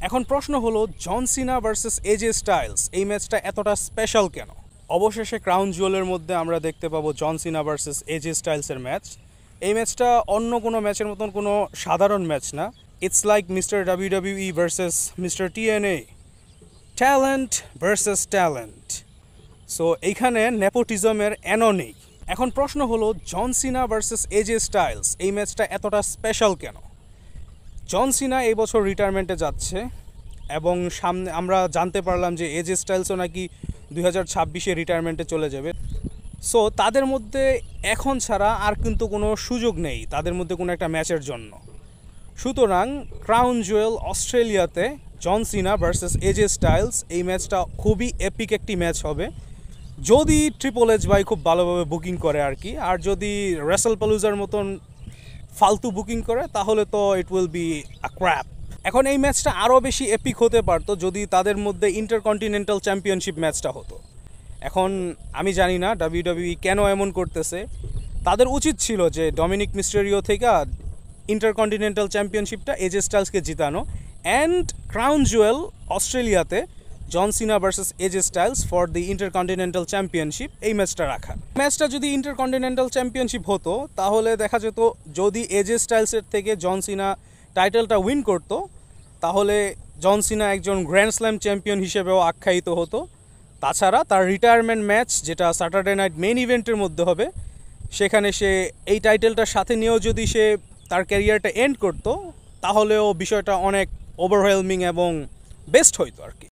এখন প্রশ্ন হলো জন সিনা ভার্সেস এজে স্টাইলস এই ম্যাচটা এতটা স্পেশাল কেন? অবশেষে ক্রাউন জুয়েলের মধ্যে আমরা দেখতে পাবো জন সিনা ভার্সেস এজে স্টাইলসের ম্যাচ। এই ম্যাচটা অন্য কোনো ম্যাচের মতন কোনো সাধারণ ম্যাচ না। It's like mister WWE versus mister TNA, talent versus talent. So এইখানে নেপোটিজমের এনো নেই। এখন প্রশ্ন হলো জন সিনা ভার্সেস এজে স্টাইলস এই ম্যাচটা এতটা স্পেশাল কেন? জন সিনা এই বছর রিটায়ারমেন্টে যাচ্ছে এবং সামনে আমরা জানতে পারলাম যে এজে স্টাইলসও নাকি 2026-এ রিটায়ারমেন্টে চলে যাবে। সো তাদের মধ্যে এখন ছাড়া আর কিন্তু কোনো সুযোগ নেই তাদের মধ্যে কোনো একটা ম্যাচের জন্য। সুতরাং ক্রাউন জুয়েল অস্ট্রেলিয়াতে John Cena versus AJ styles এই ম্যাচটা খুবই এপিক একটি ম্যাচ হবে, যদি ট্রিপল এইচ ভাই খুব ভালোভাবে বুকিং করে আর কি। আর যদি রেসেল পালুজার মতন ফালতু বুকিং করে তাহলে তো it will be a crap. এখন এই ম্যাচটা আরও বেশি এপিক হতে পারতো যদি তাদের মধ্যে ইন্টারকন্টিনেন্টাল চ্যাম্পিয়নশিপ ম্যাচটা হতো। এখন আমি জানি না ডাব্লিউডাব্লিউই কেন এমন করতেছে। তাদের উচিত ছিল যে ডমিনিক মিস্টেরিও থেকে ইন্টারকন্টিনেন্টাল চ্যাম্পিয়নশিপটা এজে স্টাইলসকে জিতানো, অ্যান্ড ক্রাউন জুয়েল অস্ট্রেলিয়াতে John Cena versus AJ Styles for the Intercontinental Championship এই ম্যাচটা রাখা। ম্যাচটা যদি ইন্টারকন্টিনেন্টাল চ্যাম্পিয়নশিপ হতো তাহলে দেখা যেত যদি এজে স্টাইলসের থেকে জন সিনা টাইটেলটা উইন করতো তাহলে জন সিনা একজন গ্র্যান্ড স্ল্যাম চ্যাম্পিয়ন হিসেবেও আখ্যায়িত হতো। তাছাড়া তার রিটায়ারমেন্ট ম্যাচ যেটা স্যাটারডে নাইট মেইন ইভেন্টের মধ্যে হবে সেখানে সে এই টাইটেলটার সাথে নিয়েও যদি সে তার ক্যারিয়ারটা এন্ড করতো তাহলেও বিষয়টা অনেক ওভারওয়েলমিং এবং বেস্ট হইতো আর কি।